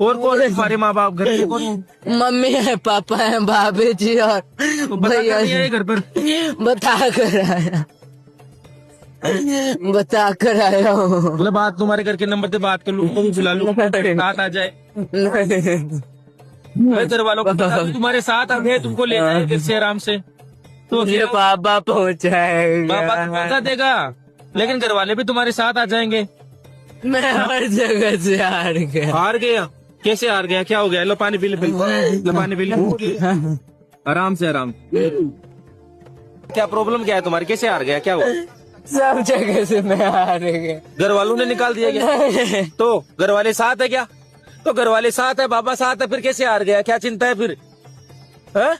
और कौन है तुम्हारे माँ बाप घर पे? कौन है? मम्मी है, पापा है, भाभी जी और तो बता भैया कर नहीं आए घर पर? बता कर आया हूँ। मतलब बात तुम्हारे घर के नंबर से बात कर लूँ, तुम बुला लूँ, साथ आ जाए। मैं घर वालों को बता दूं तुम्हारे साथ आ गए, तुमको ले जाए फिर से आराम से। तो ये पापा पहुँचाएगा। पापा तो पहुंचा देगा, लेकिन घर वाले भी तुम्हारे साथ आ जाएंगे। मैं हर जगह से हार गया। हार गया? कैसे हार गया? क्या हो गया? लो पानी पी ले, लो पानी पी ले, आराम से आराम। क्या प्रॉब्लम क्या है तुम्हारी? कैसे हार गया? क्या हुआ? सब जगह से मैं हार गया। घर वालों ने निकाल दिया क्या? तो घर वाले साथ है क्या? तो घर वाले साथ है, बाबा साथ है, फिर कैसे हार गया? क्या चिंता है फिर? है?